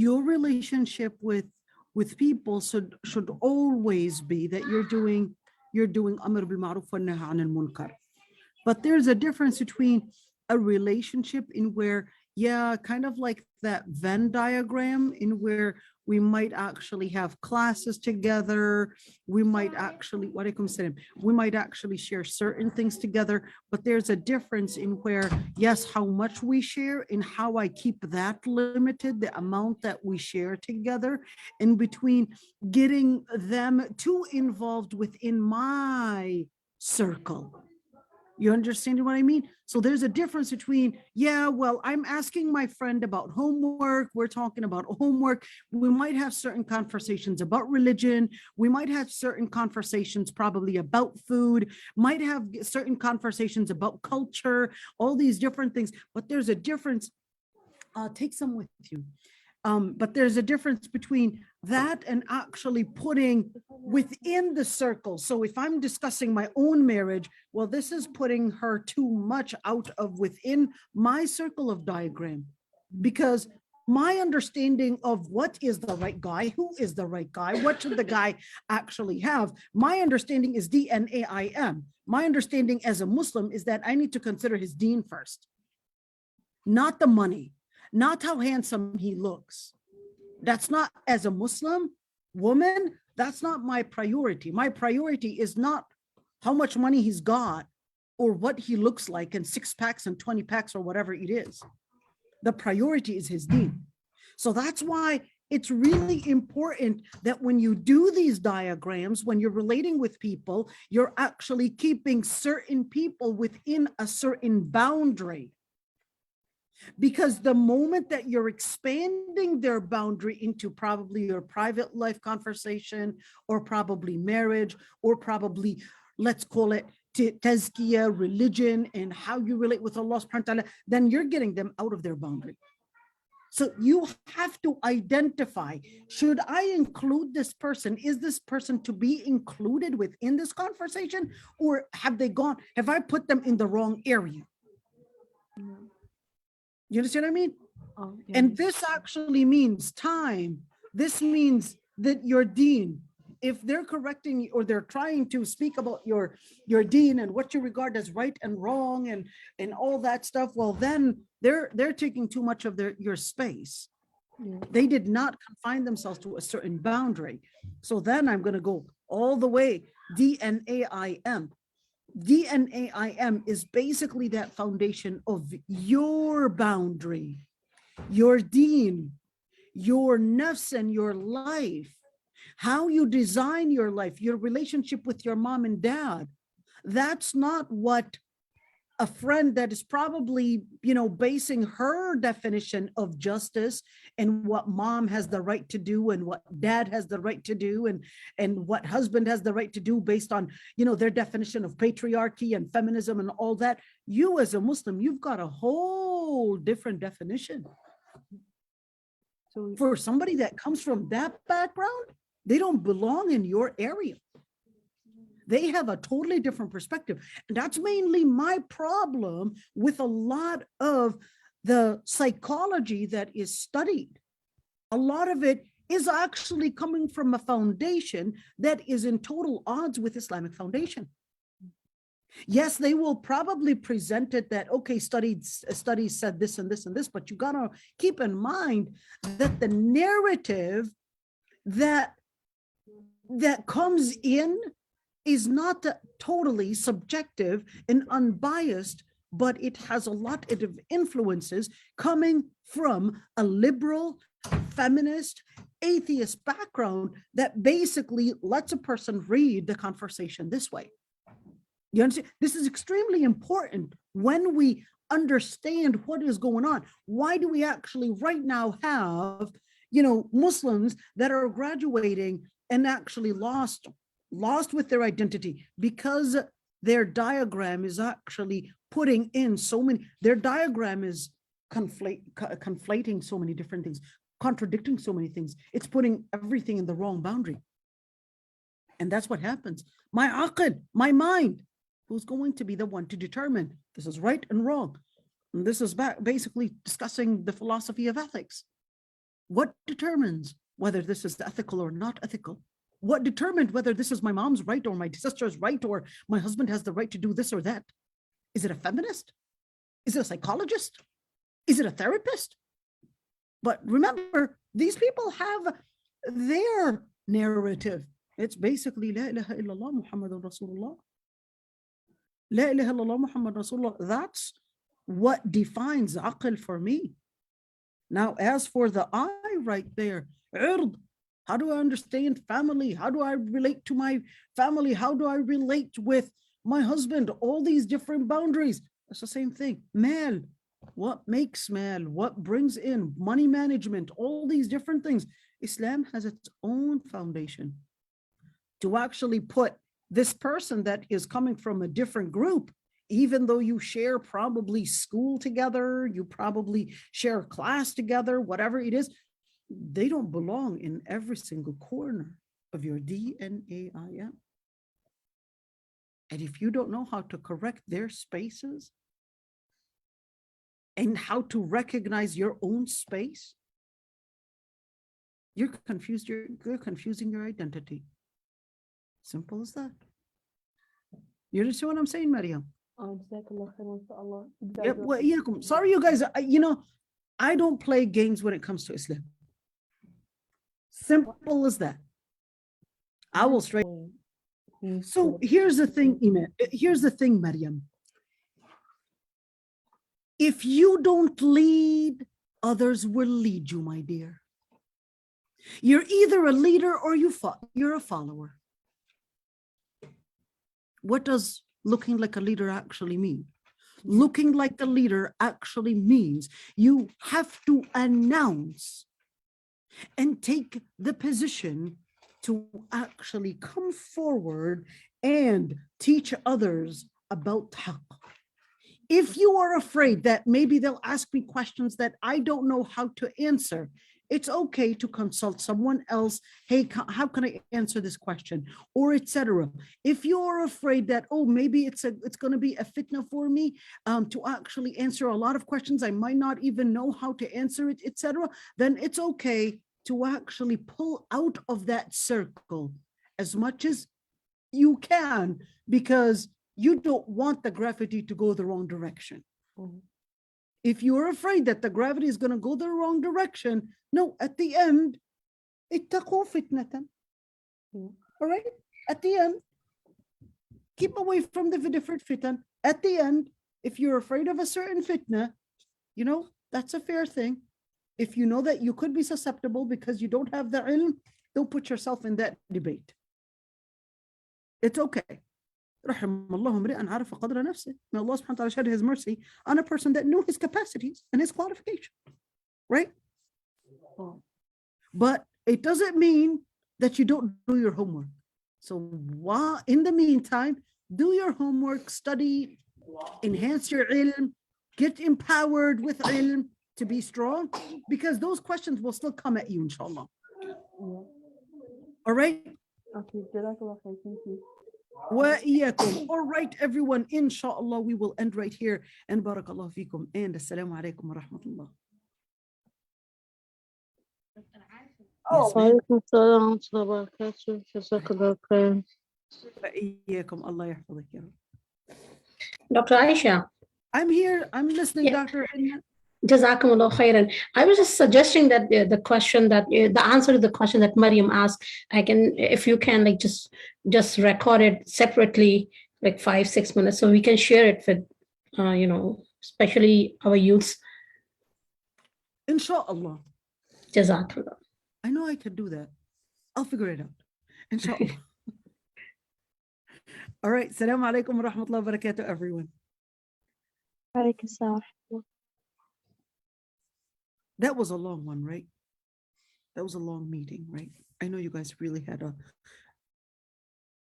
your relationship with people should always be that you're doing amr bil ma'ruf wa nahy anil munkar. But there's a difference between a relationship in where, yeah, kind of like that Venn diagram, in where we might actually have classes together. We might actually, walaikum salam, we might actually share certain things together. But there's a difference in where, yes, how much we share and how I keep that limited, the amount that we share together, in between getting them too involved within my circle. You understand what I mean? So there's a difference between, yeah, well, I'm asking my friend about homework. We're talking about homework. We might have certain conversations about religion. We might have certain conversations probably about food, might have certain conversations about culture, all these different things. But there's a difference. Take some with you. But there's a difference between that and actually putting within the circle. So if I'm discussing my own marriage, well, this is putting her too much out of within my circle of diagram, because my understanding of what is the right guy, who is the right guy, what should the guy actually have, my understanding is DNAIM. My understanding as a Muslim is that I need to consider his deen first, not the money, not how handsome he looks. That's not, as a Muslim woman, that's not my priority. My priority is not how much money he's got or what he looks like in 6 packs and 20 packs or whatever it is. The priority is his deen. So that's why it's really important that when you do these diagrams, when you're relating with people, you're actually keeping certain people within a certain boundary. Because the moment that you're expanding their boundary into probably your private life conversation, or probably marriage, or probably, let's call it tazkiyah, religion, and how you relate with Allah subhanahu wa ta'ala, then you're getting them out of their boundary. So you have to identify, should I include this person? Is this person to be included within this conversation? Or have I put them in the wrong area? You understand what I mean? Oh, yeah. And this actually means time. This means that your deen, if they're correcting you or they're trying to speak about your deen and what you regard as right and wrong and all that stuff, well, then they're taking too much of your space. Yeah. They did not confine themselves to a certain boundary. So then I'm going to go all the way, DNAIM. DNAIM is basically that foundation of your boundary, your deen, your nafs, and your life, how you design your life, your relationship with your mom and dad. That's not what a friend that is probably, basing her definition of justice and what mom has the right to do and what dad has the right to do and what husband has the right to do based on, their definition of patriarchy and feminism and all that. You as a Muslim, you've got a whole different definition. So For somebody that comes from that background, they don't belong in your area. They have a totally different perspective. And that's mainly my problem with a lot of the psychology that is studied. A lot of it is actually coming from a foundation that is in total odds with Islamic foundation. Yes, they will probably present it that, okay, studies said this and this and this, but you gotta keep in mind that the narrative that comes in is not totally subjective and unbiased, but it has a lot of influences coming from a liberal, feminist, atheist background that basically lets a person read the conversation this way. You understand? This is extremely important when we understand what is going on. Why do we actually right now have, Muslims that are graduating and actually lost with their identity? Because their diagram is actually putting in their diagram is conflating so many different things, contradicting so many things. It's putting everything in the wrong boundary. And that's what happens. My aqid, my mind, who's going to be the one to determine this is right and wrong. And this is basically discussing the philosophy of ethics. What determines whether this is ethical or not ethical? What determined whether this is my mom's right or my sister's right or my husband has the right to do this or that? Is it a feminist? Is it a psychologist? Is it a therapist? But remember, these people have their narrative. It's basically La ilaha illallah Muhammadun Rasulullah. La ilaha illallah Muhammad Rasulullah. That's what defines aql for me. Now, as for the I right there, ird, how do I understand family? How do I relate to my family? How do I relate with my husband? All these different boundaries. It's the same thing. Mal, what makes mal? What brings in money management? All these different things. Islam has its own foundation. To actually put this person that is coming from a different group, even though you share probably school together, you probably share class together, whatever it is, they don't belong in every single corner of your DNA. And if you don't know how to correct their spaces and how to recognize your own space, you're confusing your identity. Simple as that. You understand what I'm saying, Maryam? Yep. Well, yeah. Sorry, you guys. I don't play games when it comes to Islam. Simple as that. I will straight. So here's the thing, Iman. Here's the thing, Maryam. If you don't lead, others will lead you, my dear. You're either a leader or you're a follower. What does looking like a leader actually mean? Looking like the leader actually means you have to announce and take the position to actually come forward and teach others about haqq. If you are afraid that maybe they'll ask me questions that I don't know how to answer, it's okay to consult someone else. Hey, how can I answer this question? Or etc. If you're afraid that, oh, maybe it's going to be a fitna for me to actually answer a lot of questions, I might not even know how to answer it, etc., then it's okay to actually pull out of that circle as much as you can, because you don't want the gravity to go the wrong direction. Mm-hmm. If you're afraid that the gravity is going to go the wrong direction, no, at the end, ittaqu fitnatan. All right? At the end, keep away from the different fitan. At the end, if you're afraid of a certain fitna, that's a fair thing. If you know that you could be susceptible because you don't have the ilm, don't put yourself in that debate. It's okay. رحم الله امرئ عرف قدر نفسه. May Allah subhanahu wa ta'ala shed his mercy on a person that knew his capacities and his qualification. Right? But it doesn't mean that you don't do your homework. So while in the meantime, do your homework, study, enhance your ilm, get empowered with ilm to be strong, because those questions will still come at you, inshallah. All right? Okay, thank you. All right, everyone, inshallah, we will end right here. And barakallahu feekum. And assalamu alaikum wa rahmatullah. وعليكم السلام ورحمة الله وبركاته. جزاك الله خير. Allah yahfadak ya Rab. Dr. Aysha. I'm here. I'm listening, Yeah. Dr. Jazakumullah khairan. I was just suggesting that the answer to the question that Maryam asked, if you can just record it separately, like 5-6 minutes, so we can share it with, especially our youth. Inshallah. Jazakallah. I know I can do that. I'll figure it out. Inshallah. All right. Assalamu alaikum wa rahmatullahi wa barakatuh, everyone. وعليكم السلام ورحمة الله. That was a long one, right? That was a long meeting, right? I know you guys really had